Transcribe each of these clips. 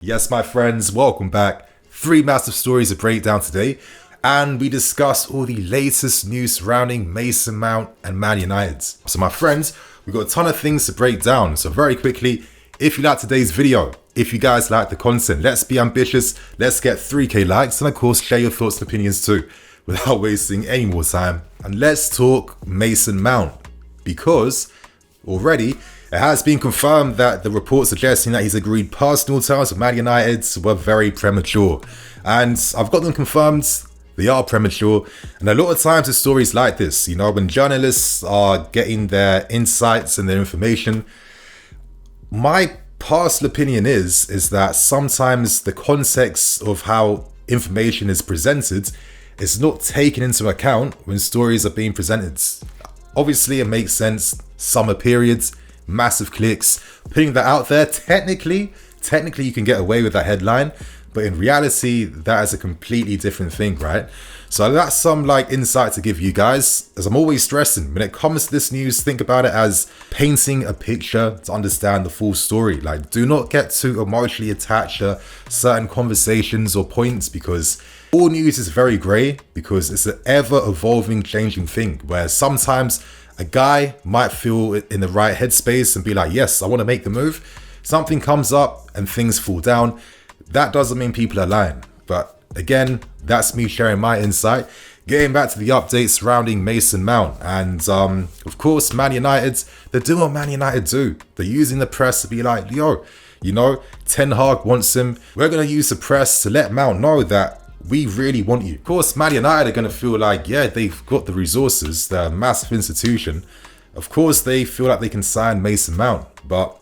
Yes, my friends, welcome back. 3 massive stories to break down today, and we discuss all the latest news surrounding Mason Mount and Man United. So my friends, we've got a ton of things to break down. So very quickly, if you like today's video, if you guys like the content, let's be ambitious, let's get 3k likes, and of course share your thoughts and opinions too, without wasting any more time. And let's talk Mason Mount, because already it has been confirmed that the reports suggesting that he's agreed personal terms with Man United were very premature. And I've got them confirmed, they are premature. And a lot of times with stories like this, you know, when journalists are getting their insights and their information, my personal opinion is that sometimes the context of how information is presented is not taken into account when stories are being presented. Obviously, it makes sense, summer periods, massive clicks, putting that out there, technically you can get away with that headline, but in reality that is a completely different thing, right? So that's some insight to give you guys. As I'm always stressing, when it comes to this news, think about it as painting a picture to understand the full story. Do not get too emotionally attached to certain conversations or points, because all news is very grey, because it's an ever evolving, changing thing, where sometimes a guy might feel in the right headspace and be like, yes, I want to make the move. Something comes up and things fall down. That doesn't mean people are lying. But again, that's me sharing my insight. Getting back to the updates surrounding Mason Mount. And of course, Man United, they're doing what Man United do. They're using the press to be like, yo, you know, Ten Hag wants him. We're going to use the press to let Mount know that we really want you. Of course, Man United are going to feel like, yeah, they've got the resources. They're a massive institution. Of course, they feel like they can sign Mason Mount, but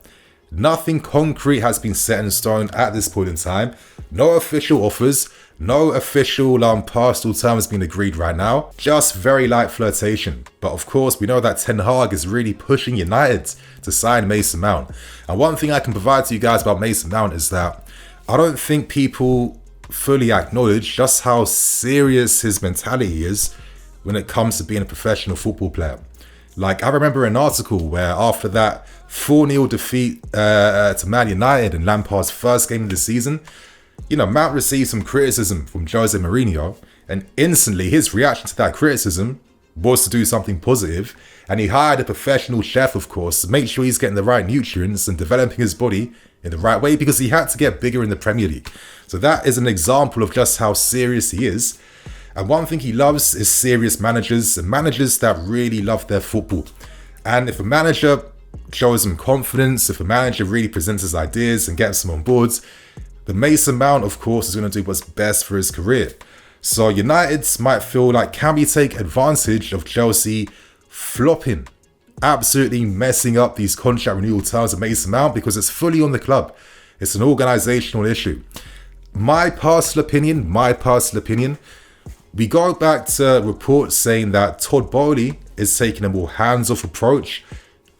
nothing concrete has been set in stone at this point in time. No official offers, no official personal terms being agreed right now. Just very light flirtation. But of course, we know that Ten Hag is really pushing United to sign Mason Mount. And one thing I can provide to you guys about Mason Mount is that I don't think people fully acknowledge just how serious his mentality is when it comes to being a professional football player. I remember an article where after that 4-0 defeat to Man United in Lampard's first game of the season, you know, Mount received some criticism from Jose Mourinho, and instantly his reaction to that criticism was to do something positive, and he hired a professional chef, of course, to make sure he's getting the right nutrients and developing his body in the right way, because he had to get bigger in the Premier League. So that is an example of just how serious he is. And one thing he loves is serious managers, and managers that really love their football. And if a manager shows him confidence, if a manager really presents his ideas and gets him on board, the Mason Mount, of course, is going to do what's best for his career. So United might feel like, can we take advantage of Chelsea flopping, absolutely messing up these contract renewal terms of Mason Mount, because it's fully on the club. It's an organizational issue. My personal opinion, we go back to reports saying that Todd Bowley is taking a more hands-off approach.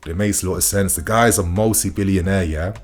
It makes a lot of sense. The guy's a multi-billionaire, yeah?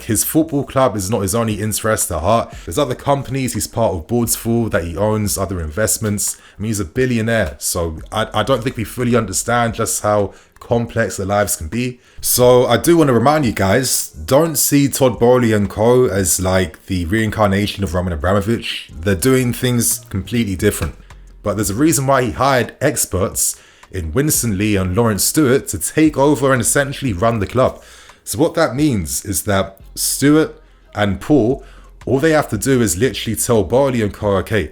His football club is not his only interest at heart. There's other companies he's part of boards for, that he owns, other investments. I mean, he's a billionaire. So I don't think we fully understand just how complex their lives can be. So I do want to remind you guys, don't see Todd Bowley and co as the reincarnation of Roman Abramovich. They're doing things completely different. But there's a reason why he hired experts in Winston Lee and Lawrence Stewart to take over and essentially run the club. So what that means is that Stewart and Paul, all they have to do is literally tell Bowley and co, okay,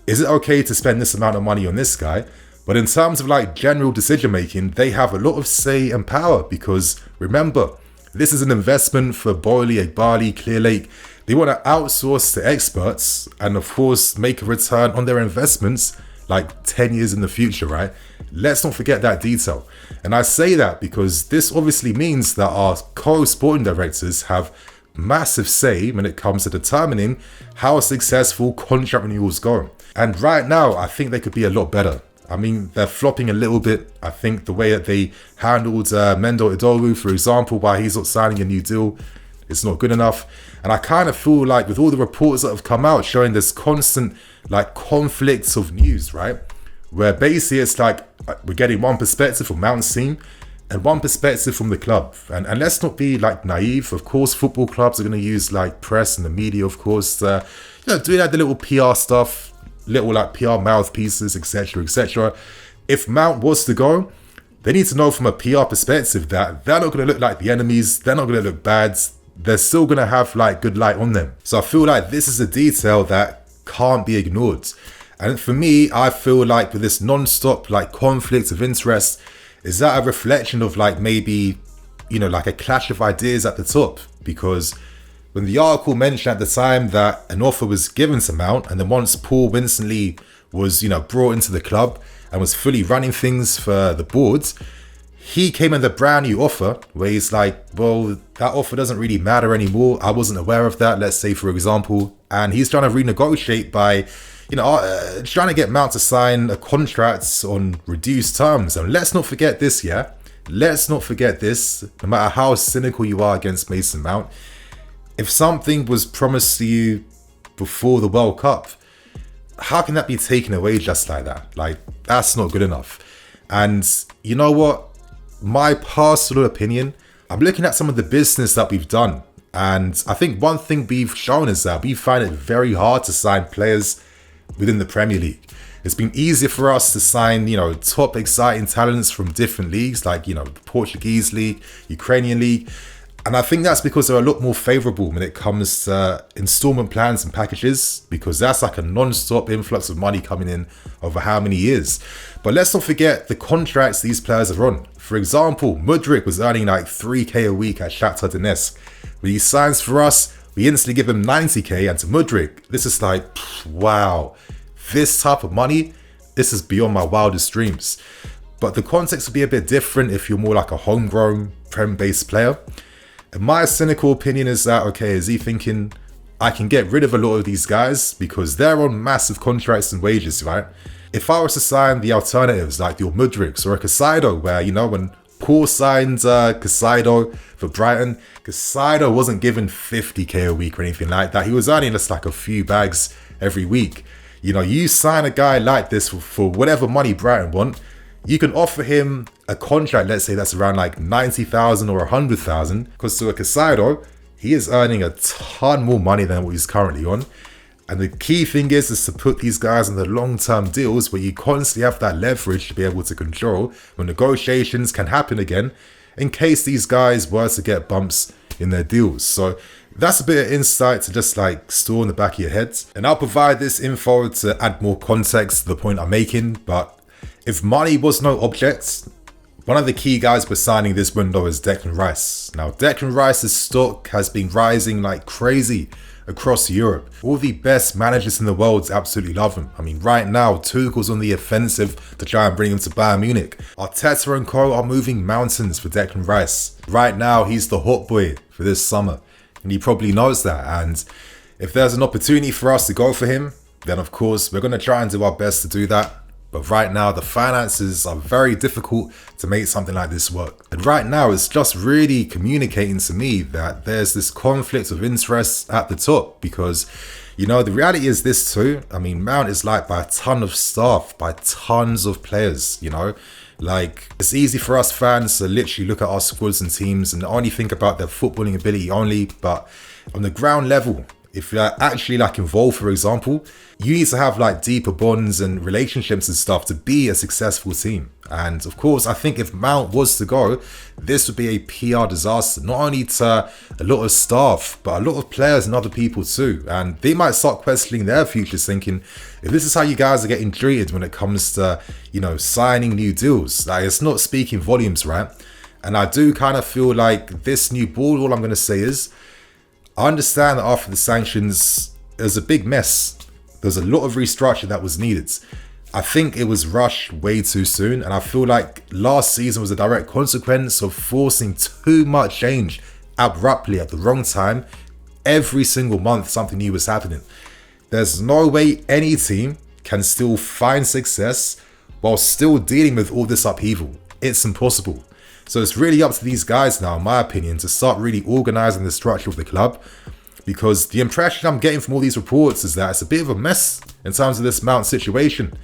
is it okay to spend this amount of money on this guy? But in terms of general decision making, they have a lot of say and power, because remember, this is an investment for Bowley, Egbali, Clearlake. They want to outsource to experts and of course make a return on their investments 10 years in the future, right? Let's not forget that detail. And I say that because this obviously means that our co-sporting directors have massive say when it comes to determining how successful contract renewals go. And right now, I think they could be a lot better. I mean, they're flopping a little bit. I think the way that they handled Mendo Idolu, for example, why he's not signing a new deal, it's not good enough. And I kind of feel like with all the reports that have come out showing this constant conflicts of news, right? Where basically it's we're getting one perspective from Mount's team, and one perspective from the club. And let's not be like naive. Of course, football clubs are going to use like press and the media, of course, doing like the little PR stuff, little like PR mouthpieces, etc., etc. If Mount was to go, they need to know from a PR perspective that they're not going to look like the enemies. They're not going to look bad. They're still going to have like good light on them. So I feel like this is a detail that can't be ignored. And for me, I feel like with this non-stop like conflict of interest, is that a reflection of like maybe, like a clash of ideas at the top? Because when the article mentioned at the time that an offer was given to Mount, and then once Paul Winstonley was, brought into the club and was fully running things for the boards, he came in the brand new offer where he's like, well, that offer doesn't really matter anymore. I wasn't aware of that, let's say, for example. And he's trying to renegotiate by, trying to get Mount to sign a contract on reduced terms. And let's not forget this, yeah? Let's not forget this, no matter how cynical you are against Mason Mount. If something was promised to you before the World Cup, how can that be taken away just like that? Like, that's not good enough. And you know what? My personal opinion, I'm looking at some of the business that we've done. And I think one thing we've shown is that we find it very hard to sign players within the Premier League. It's been easier for us to sign, top exciting talents from different leagues, like, the Portuguese league, Ukrainian league. And I think that's because they're a lot more favourable when it comes to installment plans and packages, because that's like a non-stop influx of money coming in over how many years. But let's not forget the contracts these players are on. For example, Mudryk was earning like 3k a week at Shakhtar Donetsk. When he signs for us, we instantly give him 90k, and to Mudryk, this is like, wow, this type of money, this is beyond my wildest dreams. But the context would be a bit different if you're more like a homegrown, Prem-based player. And my cynical opinion is that, okay, is he thinking, I can get rid of a lot of these guys because they're on massive contracts and wages, right? If I was to sign the alternatives like your Mudryks or a Caicedo, where, when Paul signed Caicedo for Brighton, Caicedo wasn't given 50k a week or anything like that. He was earning just like a few bags every week. You sign a guy like this for whatever money Brighton want, you can offer him a contract, let's say that's around like 90,000 or 100,000, because to a Caicedo, he is earning a ton more money than what he's currently on. And the key thing is to put these guys in the long-term deals where you constantly have that leverage to be able to control when negotiations can happen again in case these guys were to get bumps in their deals. So that's a bit of insight to just like store in the back of your head. And I'll provide this info to add more context to the point I'm making. But if money was no object, one of the key guys we're signing this window is Declan Rice. Now, Declan Rice's stock has been rising like crazy across Europe. All the best managers in the world absolutely love him. I mean, right now, Tuchel's on the offensive to try and bring him to Bayern Munich. Arteta and co are moving mountains for Declan Rice. Right now, he's the hot boy for this summer, and he probably knows that. And if there's an opportunity for us to go for him, then of course, we're going to try and do our best to do that. But right now, the finances are very difficult to make something like this work. And right now, it's just really communicating to me that there's this conflict of interest at the top. Because, the reality is this too. I mean, Mount is liked by a ton of staff, by tons of players, Like, it's easy for us fans to literally look at our squads and teams and only think about their footballing ability only. But on the ground level, if you're actually like involved, for example, you need to have like deeper bonds and relationships and stuff to be a successful team. And of course, I think if Mount was to go, this would be a PR disaster, not only to a lot of staff, but a lot of players and other people too. And they might start questioning their futures, thinking, if this is how you guys are getting treated when it comes to, signing new deals, like it's not speaking volumes, right? And I do kind of feel like this new board, all I'm going to say is, I understand that after the sanctions, it was a big mess. There's a lot of restructure that was needed. I think it was rushed way too soon, and I feel like last season was a direct consequence of forcing too much change abruptly at the wrong time. Every single month, something new was happening. There's no way any team can still find success while still dealing with all this upheaval. It's impossible. So it's really up to these guys now, in my opinion, to start really organising the structure of the club, because the impression I'm getting from all these reports is that it's a bit of a mess in terms of this Mount situation.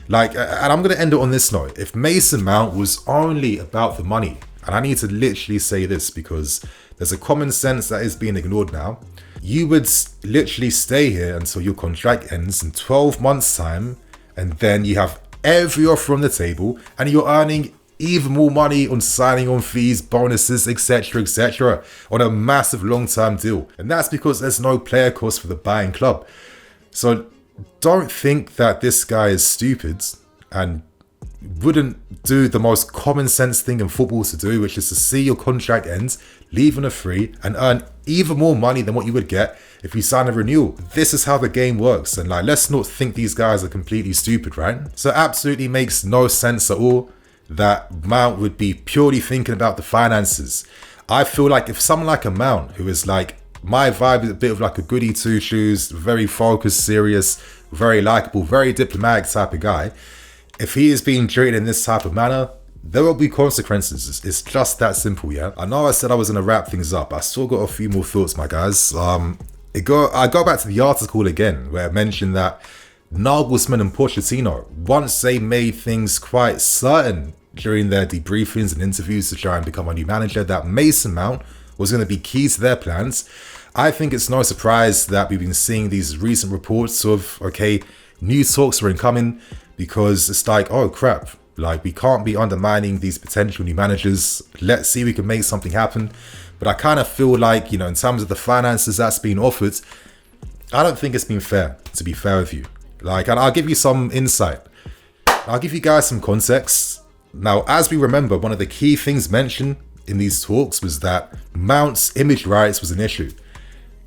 Like, and I'm going to end it on this note. If Mason Mount was only about the money, and I need to literally say this because there's a common sense that is being ignored now. You would literally stay here until your contract ends in 12 months time, and then you have every offer on the table and you're earning even more money on signing on fees, bonuses, etc., on a massive long-term deal. And that's because there's no player cost for the buying club. So don't think that this guy is stupid and wouldn't do the most common sense thing in football to do, which is to see your contract ends, leave on a free, and earn even more money than what you would get if you sign a renewal. This is how the game works, and let's not think these guys are completely stupid, right? So it absolutely makes no sense at all that Mount would be purely thinking about the finances. I feel like if someone like a Mount, who is my vibe is a bit of a goody two shoes, very focused, serious, very likable, very diplomatic type of guy, if he is being treated in this type of manner, there will be consequences. It's just that simple, yeah? I know I said I was going to wrap things up. I still got a few more thoughts, my guys. I go back to the article again, where it mentioned that Nagelsmann and Pochettino, once they made things quite certain during their debriefings and interviews to try and become a new manager, that Mason Mount was going to be key to their plans. I think it's no surprise that we've been seeing these recent reports of, new talks are incoming, because it's oh crap, we can't be undermining these potential new managers. Let's see if we can make something happen. But I kind of feel in terms of the finances that's being offered, I don't think it's been fair, to be fair with you. And I'll give you some insight. I'll give you guys some context. Now, as we remember, one of the key things mentioned in these talks was that Mount's image rights was an issue.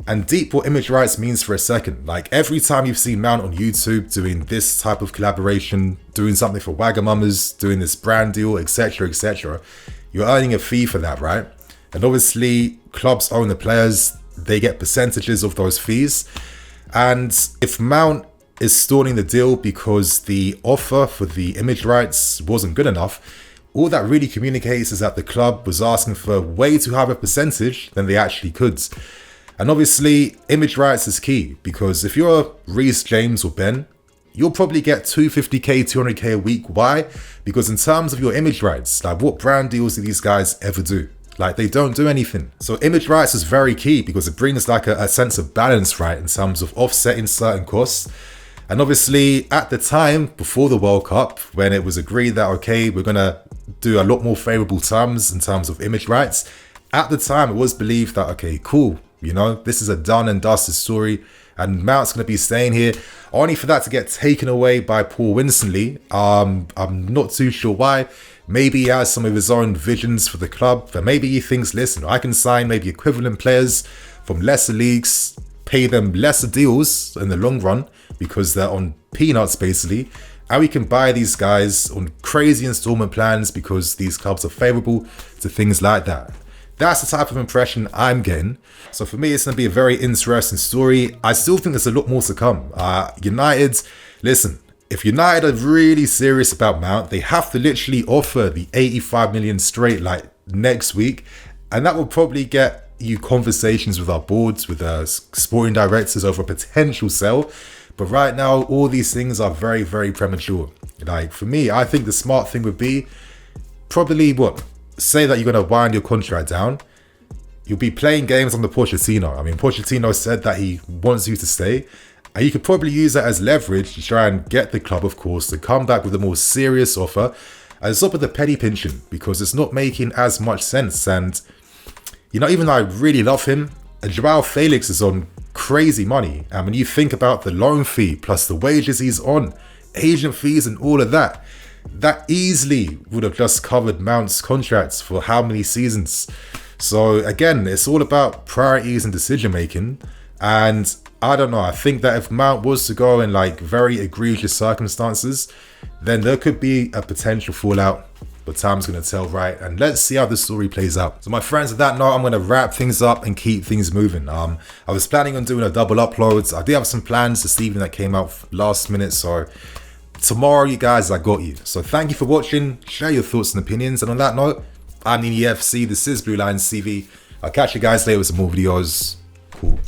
And deep what image rights means for a second. Every time you've seen Mount on YouTube doing this type of collaboration, doing something for Wagamamas, doing this brand deal, etc., you're earning a fee for that, right? And obviously, clubs own the players, they get percentages of those fees. And if Mount is stalling the deal because the offer for the image rights wasn't good enough, all that really communicates is that the club was asking for way too high of a percentage than they actually could. And obviously, image rights is key, because if you're Reece James or Ben, you'll probably get 250k, 200k a week. Why? Because in terms of your image rights, what brand deals do these guys ever do? They don't do anything. So image rights is very key because it brings a sense of balance, right, in terms of offsetting certain costs. And obviously, at the time, before the World Cup, when it was agreed that, we're going to do a lot more favorable terms in terms of image rights, at the time, it was believed that, cool, this is a done and dusted story, and Mount's going to be staying here, only for that to get taken away by Paul Winstonley. I'm not too sure why. Maybe he has some of his own visions for the club, but maybe he thinks, listen, I can sign maybe equivalent players from lesser leagues, pay them lesser deals in the long run because they're on peanuts basically, and we can buy these guys on crazy installment plans because these clubs are favorable to things like that. That's the type of impression I'm getting. So for me, it's going to be a very interesting story. I still think there's a lot more to come. United, listen, if United are really serious about Mount, they have to literally offer the 85 million straight next week, and that will probably get you conversations with our boards, with our sporting directors over a potential sale. But right now, all these things are very, very premature. For me, I think the smart thing would be probably say that you're going to wind your contract down. You'll be playing games on the Pochettino. Pochettino said that he wants you to stay, and you could probably use that as leverage to try and get the club, of course, to come back with a more serious offer and stop with the penny pinching, because it's not making as much sense. And even though I really love him, Joao Felix is on crazy money. And when you think about the loan fee plus the wages he's on, agent fees and all of that, that easily would have just covered Mount's contracts for how many seasons. So again, it's all about priorities and decision making. And I don't know, I think that if Mount was to go in very egregious circumstances, then there could be a potential fallout. But time's going to tell, right? And let's see how the story plays out. So my friends, with that note, I'm going to wrap things up and keep things moving. I was planning on doing a double uploads. I do have some plans this evening that came out last minute. So tomorrow, you guys, I got you. So thank you for watching. Share your thoughts and opinions. And on that note, I'm Nini FC. This is BlueLionsTV. I'll catch you guys later with some more videos. Cool.